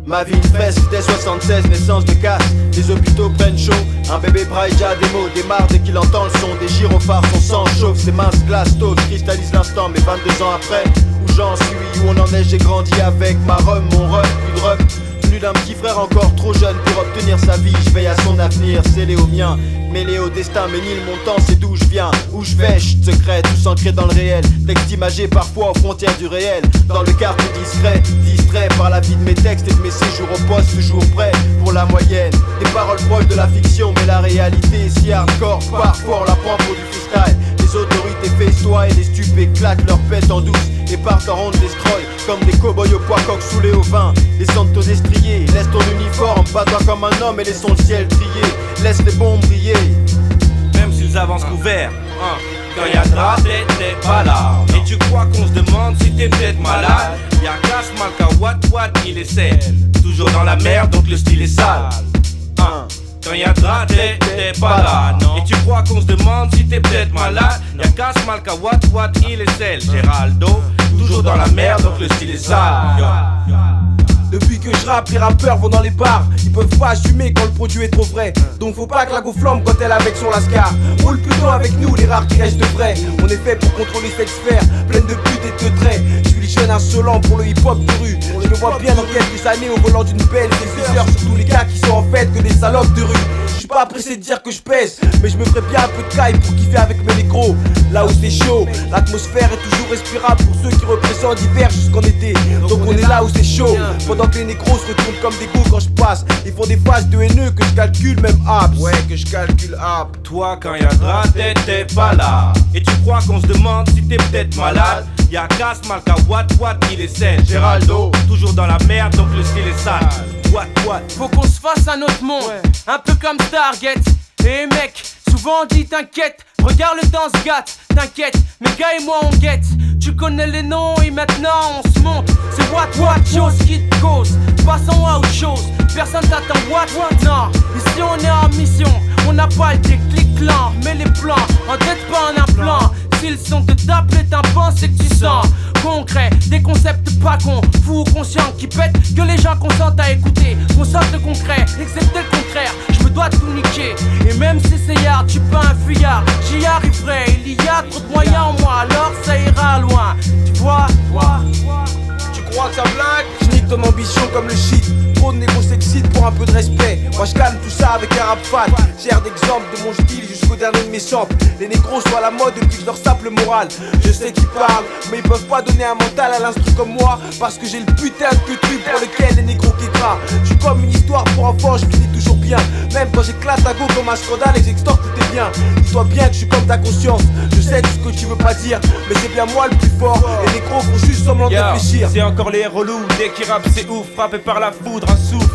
Ma vie une fresque dès 76, naissance de casse. Les hôpitaux prennent chaud, un bébé braille déjà des mots. Démarre dès qu'il entend le son, des gyrophares, son sang chauffe. Ses minces glaces tôt, cristallise l'instant. Mais 22 ans après, où j'en suis, où on en est, j'ai grandi avec ma rhum, mon rhum, plus de rhum. Venu d'un petit frère encore trop jeune pour obtenir sa vie. Je veille à son avenir, scellé au mien. Mêlé au destin, ménile mon temps, c'est d'où je viens. Où je vais, chut, secret, tout ancré dans le réel. Texte imagé parfois aux frontières du réel. Dans le quart plus discret, distrait par la vie de mes textes et de mes séjours au poste. Toujours prêt pour la moyenne. Des paroles proches de la fiction, mais la réalité est si hardcore. Parfois on la prend pour du freestyle. Les autorités festoient et les stupés claquent leur pète en douce et partent en ronde des scrolls comme des cow-boys au poids coq saoulés au vin. Descends ton destrier, laisse ton uniforme, bats-toi comme un homme et laissons le ciel trier. Laisse les bombes briller. Même s'ils avancent couverts, quand y'a de rap, t'es pas là. Et tu crois qu'on se demande si t'es peut-être malade? Y'a Cash, Malka, What, il essaie. Toujours dans la merde, donc le style est sale. Quand y'a de rap, t'es pas là, non. Et tu crois qu'on se demande si t'es peut-être malade? Y'a Cash, Malka, What, il essaie. Géraldo, toujours dans la merde, donc le style est sale. Depuis que je rappe, les rappeurs vont dans les bars. Ils peuvent pas assumer quand le produit est trop vrai. Donc faut pas que la go flambe quand elle est avec son lascar. Roule plutôt avec nous, les rares qui restent vrais. On est fait pour contrôler cette sphère pleine de putes et de traits. Je suis le jeune insolent pour le hip hop de rue. Je me vois bien dans quelques années au volant d'une belle déciseur. Sur tous les gars qui sont en fait que des salopes de rue. Je suis pas pressé de dire que je pèse, mais je me ferais bien un peu de caille pour kiffer avec mes négros. Là où c'est chaud, l'atmosphère est toujours respirable pour ceux qui représentent l'hiver jusqu'en été. Donc on est là où c'est chaud, pendant que les négros se retournent comme des go quand je passe. Ils font des phases de haineux que je calcule même apps. Ouais, que je calcule app. Toi quand y'a de rap, t'es pas là. Et tu crois qu'on se demande si t'es peut-être malade? Y'a Cass, Malka, What, il essaie. Géraldo, toujours dans la merde, donc le style est sale. What? Faut qu'on se fasse un autre monde, un peu comme Target. Et mec, souvent on dit t'inquiète, regarde le temps se gâte. T'inquiète, mes gars et moi on guette. Tu connais les noms et maintenant on se monte. C'est what, chose qui te cause. Passons à autre chose, personne t'attend what. Non, ici on est en mission. On n'a pas le déclic lent, mais les plans en tête pas en implant. S'ils sont de taper les tympans, c'est que tu sens concret, des concepts pas cons, fous ou conscients qui pètent, que les gens consentent à écouter. On sorte de concret, excepté le contraire, je me dois de tout niquer. Et même si c'est hard, tu pas un fuyard, j'y arriverai. Il y a trop de moyens en moi, alors ça ira loin. Tu vois, tu crois que ça blague? Je nique ton ambition comme le shit. Trop de négos s'excitent pour un peu de respect. Moi je calme tout ça avec un rap fat. Sers d'exemple de mon style jusqu'au dernier de mes samples. Les négros sont à la mode depuis que je leur sape le moral. Je sais qu'ils parlent, mais ils peuvent pas donner un mental à l'instru comme moi. Parce que j'ai le putain de truc pour lequel les négros quitteront. Je suis comme une histoire pour enfants, je finis toujours bien. Même quand j'éclate à go comme un scandale et que j'extorque tout est bien. Dis-toi bien que je suis comme ta conscience. Je sais tout ce que tu veux pas dire, mais c'est bien moi le plus fort. Les négros font juste semblant de réfléchir. C'est encore les relous, dès qu'ils rappent c'est ouf. Frappé par la foudre, un souffle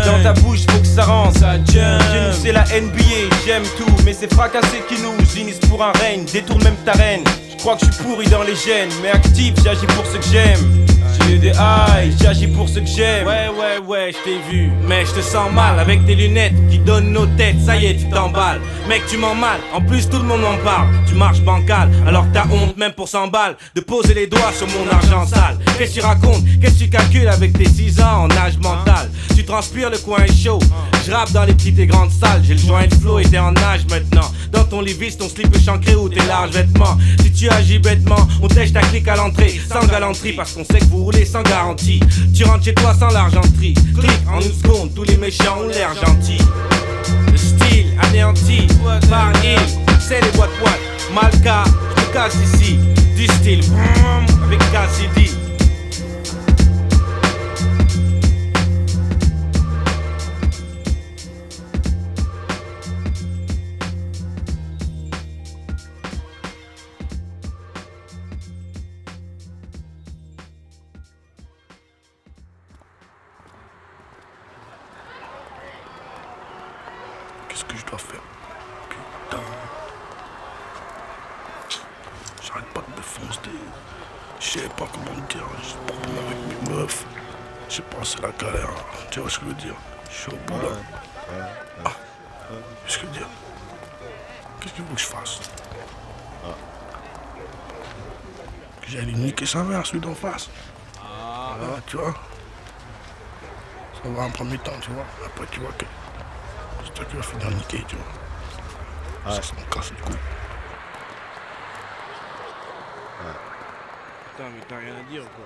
dans ta bouche, faut que ça rentre. Chez nous c'est la NBA, j'aime tout. Mais c'est fracassé qui nous unissent pour un règne. Détourne même ta reine. Je crois que je suis pourri dans les gènes, mais actif, j'agis pour ce que j'aime. J'ai eu des highs, j'agis pour ce que j'aime. Ouais, je t'ai vu, mais je te sens mal avec tes lunettes qui donnent nos têtes. Ça y est, tu t'emballes, mec, tu m'en mal. En plus, tout le monde en parle. Tu marches bancal, alors que t'as honte, même pour 100 balles, de poser les doigts sur mon argent sale. Qu'est-ce que tu racontes? Qu'est-ce que tu calcules avec tes 6 ans en âge mental? Tu transpires, le coin est chaud. Je rappe dans les petites et grandes salles. J'ai le joint de flow et t'es en âge maintenant. Dans ton Levi's, ton slip est chancré ou tes larges vêtements. Si tu agis bêtement, on tèche ta clique à l'entrée. Sans galanterie, parce qu'on sait que vous roulez sans garantie. Tu rentres chez toi sans l'argenterie. Clique en une seconde, tous les méchants ont l'air gentils. Le style anéanti par il, c'est les boîtes. Malka, je me casse ici. Du style avec Cassidy. Qu'est-ce que je dois faire? Putain. J'arrête pas de me foncer. Je sais pas comment me dire. J'ai des problèmes avec mes meufs. Je sais pas, c'est la galère. Tu vois ce que je veux dire? Je suis au bout là. Qu'est-ce que je veux dire? Qu'est-ce qu'il faut que je fasse? Que j'aille lui niquer sa mère, celui d'en face. Tu vois? Ça va en premier temps, tu vois. Après, tu vois que c'est toi qui vas finir niquer, tu vois. Ça me casse le cou. Putain, mais t'as rien à dire, quoi.